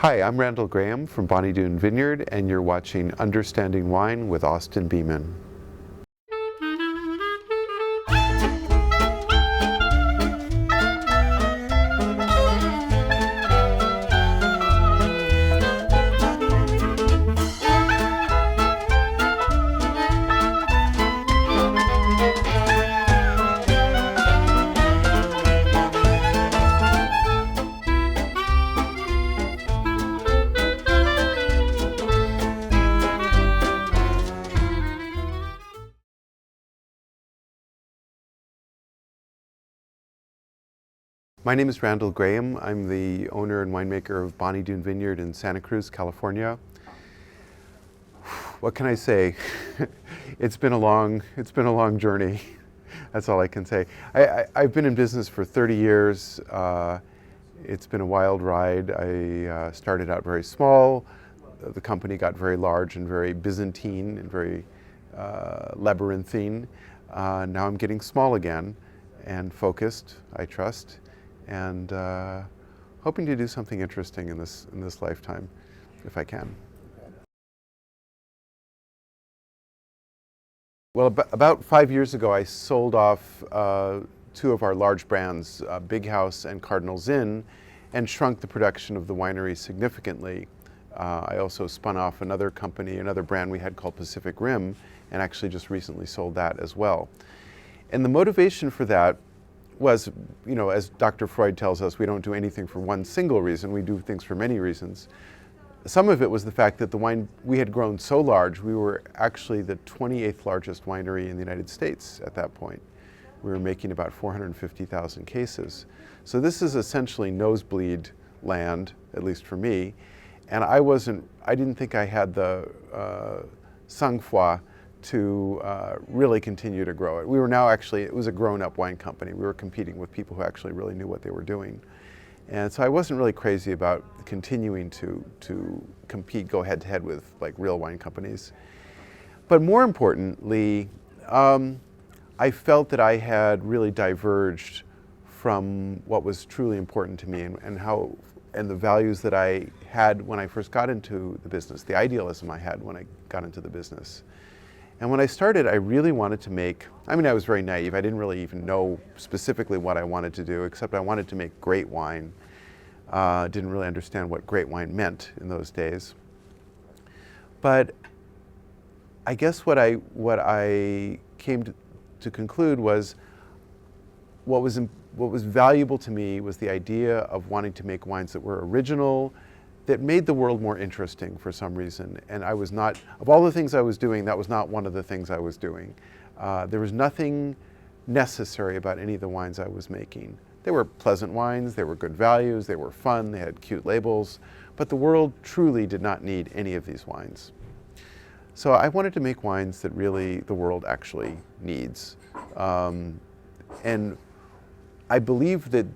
Hi, I'm Randall Grahm from Bonny Doon Vineyard, and you're watching Understanding Wine with Austin Beeman. My name is Randall Grahm. I'm the owner and winemaker of Bonny Doon Vineyard in Santa Cruz, California. What can I say? It's been a long journey. That's all I can say. I've been in business for 30 years. It's been a wild ride. I started out very small. The company got very large and very Byzantine and very labyrinthine. Now I'm getting small again and focused, I trust, and hoping to do something interesting in this lifetime, if I can. Well, about 5 years ago, I sold off two of our large brands, Big House and Cardinals and shrunk the production of the winery significantly. I also spun off another company, another brand we had called Pacific Rim, and actually just recently sold that as well. And the motivation for that was, you know, as Dr. Freud tells us, we don't do anything for one single reason, we do things for many reasons. Some of it was the fact that the wine, we had grown so large, we were actually the 28th largest winery in the United States at that point. We were making about 450,000 cases. So this is essentially nosebleed land, at least for me, and I didn't think I had the sang-froid to really continue to grow it. We were now actually, it was a grown-up wine company. We were competing with people who actually really knew what they were doing. And so I wasn't really crazy about continuing to compete, go head-to-head with like real wine companies. But more importantly, I felt that I had really diverged from what was truly important to me and the values that I had when I first got into the business, the idealism I had when I got into the business. And when I started, I really wanted to make, I was very naive. I didn't really even know specifically what I wanted to do, except I wanted to make great wine. Didn't really understand what great wine meant in those days. But I guess what I came to conclude was what was valuable to me was the idea of wanting to make wines that were original, that made the world more interesting for some reason. And I was not, of all the things I was doing, that was not one of the things I was doing. There was nothing necessary about any of the wines I was making. They were pleasant wines, they were good values, they were fun, they had cute labels, but the world truly did not need any of these wines. So I wanted to make wines that really the world actually needs. And I believe that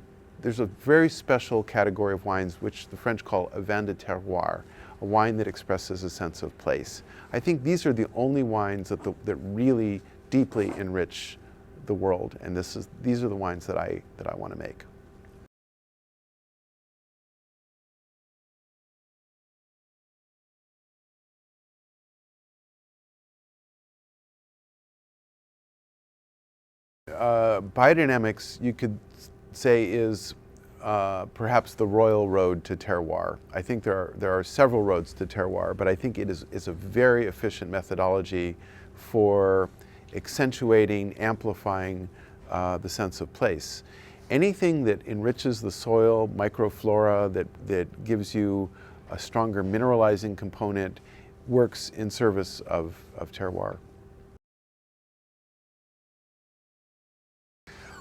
there's a very special category of wines which the French call a vin de terroir, a wine that expresses a sense of place. I think these are the only wines that really deeply enrich the world, and these are the wines that I want to make. Biodynamics, you could say, is perhaps the royal road to terroir. I think there are several roads to terroir, but I think it is a very efficient methodology for accentuating, amplifying the sense of place. Anything that enriches the soil, microflora, that gives you a stronger mineralizing component works in service of terroir.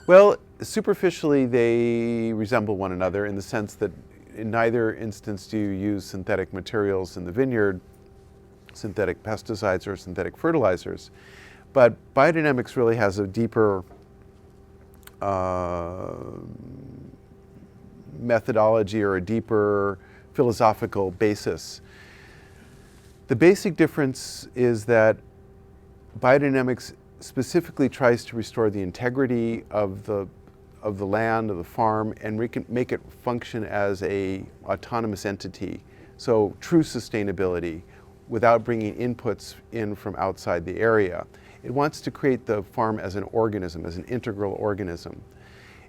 Well, superficially they resemble one another in the sense that in neither instance do you use synthetic materials in the vineyard, synthetic pesticides or synthetic fertilizers. But biodynamics really has a deeper methodology or a deeper philosophical basis. The basic difference is that biodynamics specifically tries to restore the integrity of the land, of the farm, and make it function as an autonomous entity So true sustainability without bringing inputs in from outside the area. It wants to create the farm as an organism, as an integral organism.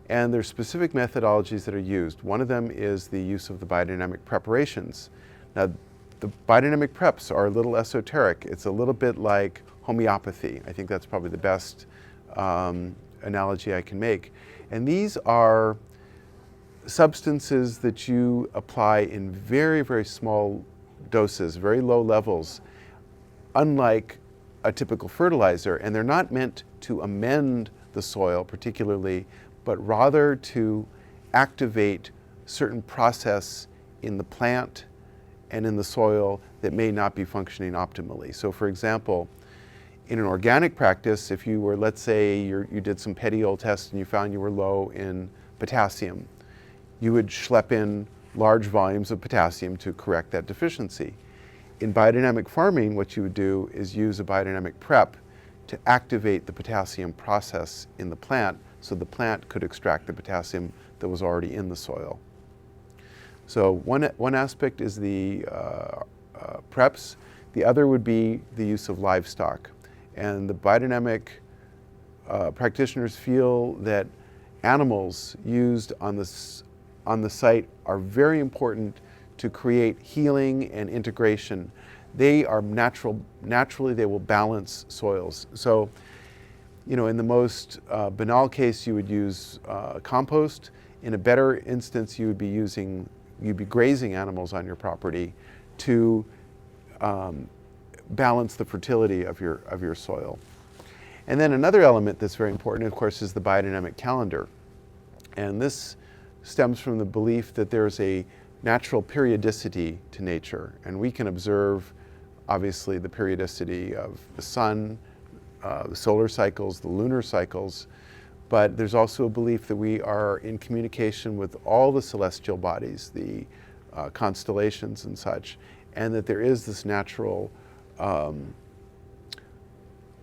And there's specific methodologies that are used. One of them is the use of the biodynamic preparations. Now, the biodynamic preps are a little esoteric. It's a little bit like homeopathy. I think that's probably the best analogy I can make. And these are substances that you apply in very, very small doses, very low levels, unlike a typical fertilizer. And they're not meant to amend the soil particularly, but rather to activate certain process in the plant and in the soil that may not be functioning optimally. So for example, in an organic practice, if you were, let's say you did some petiole tests and you found you were low in potassium, you would schlep in large volumes of potassium to correct that deficiency. In biodynamic farming, what you would do is use a biodynamic prep to activate the potassium process in the plant so the plant could extract the potassium that was already in the soil. So one aspect is the preps. The other would be the use of livestock. And the biodynamic practitioners feel that animals used on the site are very important to create healing and integration. They are naturally they will balance soils. So, you know, in the most banal case, you would use compost. In a better instance, you'd be grazing animals on your property to balance the fertility of your soil. And then another element that's very important, of course, is the biodynamic calendar. And this stems from the belief that there's a natural periodicity to nature. And we can observe, obviously, the periodicity of the sun, the solar cycles, the lunar cycles. But there's also a belief that we are in communication with all the celestial bodies, the constellations and such, and that there is this natural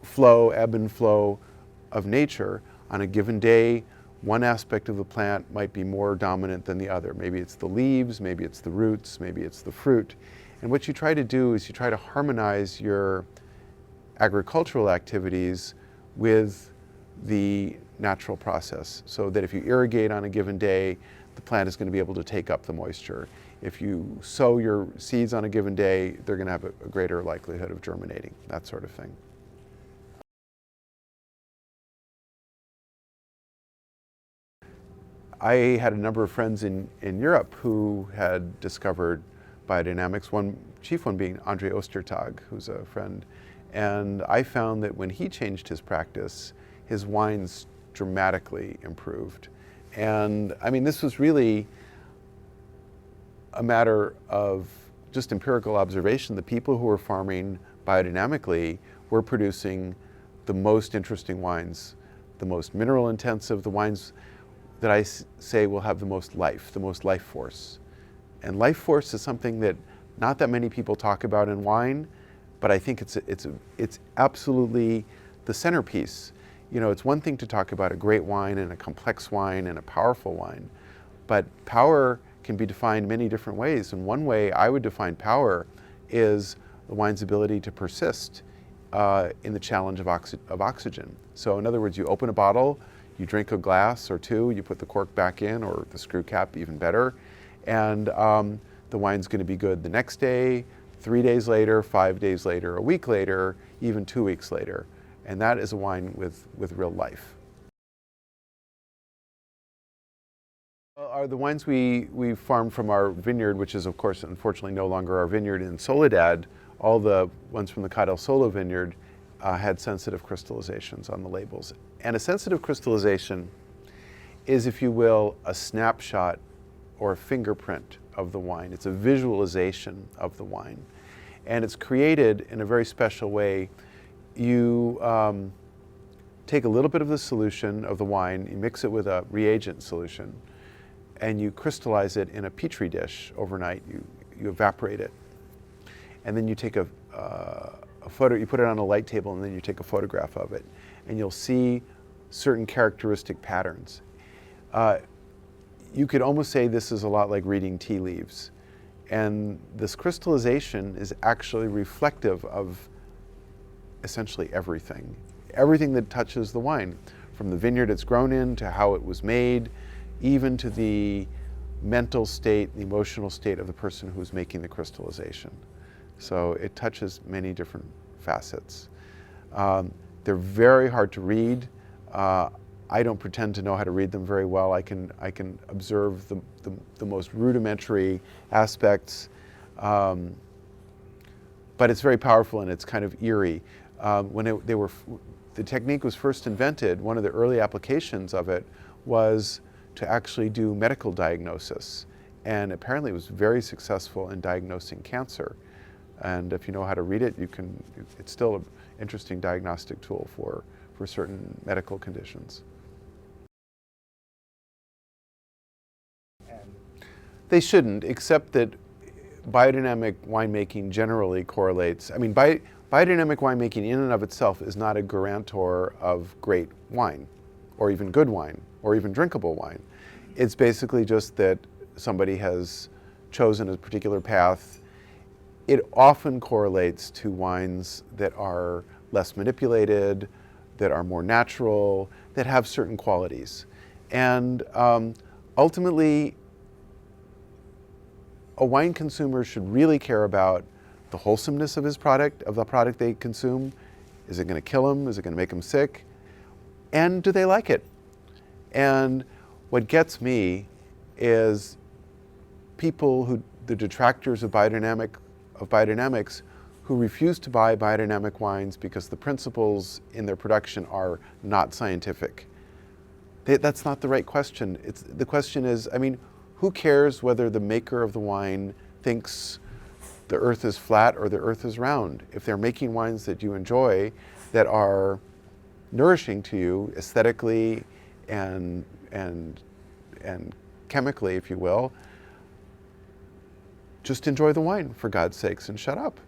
flow, ebb and flow of nature. On a given day, one aspect of the plant might be more dominant than the other. Maybe it's the leaves, maybe it's the roots, maybe it's the fruit. And what you try to do is you try to harmonize your agricultural activities with the natural process, so that if you irrigate on a given day, the plant is going to be able to take up the moisture. If you sow your seeds on a given day, they're going to have a greater likelihood of germinating, that sort of thing. I had a number of friends in Europe who had discovered biodynamics, one chief one being Andre Ostertag, who's a friend. And I found that when he changed his practice, his wines dramatically improved. And I mean, this was really a matter of just empirical observation. The people who were farming biodynamically were producing the most interesting wines, the most mineral intensive, the wines that I say will have the most life force. And life force is something that not that many people talk about in wine, but I think it's absolutely the centerpiece. You know, it's one thing to talk about a great wine and a complex wine and a powerful wine, but power can be defined many different ways. And one way I would define power is the wine's ability to persist in the challenge of oxygen. So in other words, you open a bottle, you drink a glass or two, you put the cork back in, or the screw cap, even better, and the wine's going to be good the next day, 3 days later, 5 days later, a week later, even 2 weeks later. And that is a wine with real life. The wines we farm from our vineyard, which is of course unfortunately no longer our vineyard in Soledad, all the ones from the Ca del Solo vineyard had sensitive crystallizations on the labels. And a sensitive crystallization is, if you will, a snapshot or a fingerprint of the wine. It's a visualization of the wine. And it's created in a very special way. You take a little bit of the solution of the wine, you mix it with a reagent solution, and you crystallize it in a petri dish overnight. You evaporate it. And then you take a photo, you put it on a light table, and then you take a photograph of it. And you'll see certain characteristic patterns. You could almost say this is a lot like reading tea leaves. And this crystallization is actually reflective of essentially everything. Everything that touches the wine, from the vineyard it's grown in to how it was made, even to the mental state, the emotional state of the person who's making the crystallization. So it touches many different facets. They're very hard to read. I don't pretend to know how to read them very well. I can observe the most rudimentary aspects, but it's very powerful and it's kind of eerie. The technique was first invented, one of the early applications of it was to actually do medical diagnosis, and apparently it was very successful in diagnosing cancer. And if you know how to read it, it's still an interesting diagnostic tool for certain medical conditions. They shouldn't, except that biodynamic winemaking generally correlates. I mean, biodynamic winemaking in and of itself is not a guarantor of great wine, or even good wine, or even drinkable wine. It's basically just that somebody has chosen a particular path. It often correlates to wines that are less manipulated, that are more natural, that have certain qualities. And ultimately, a wine consumer should really care about the wholesomeness of his product, of the product they consume. Is it going to kill them? Is it going to make them sick? And do they like it? And what gets me is the detractors of biodynamics, who refuse to buy biodynamic wines because the principles in their production are not scientific. That's not the right question. The question is, I mean, who cares whether the maker of the wine thinks the earth is flat or the earth is round? If they're making wines that you enjoy, that are nourishing to you aesthetically and chemically, if you will, just enjoy the wine, for God's sakes, and shut up.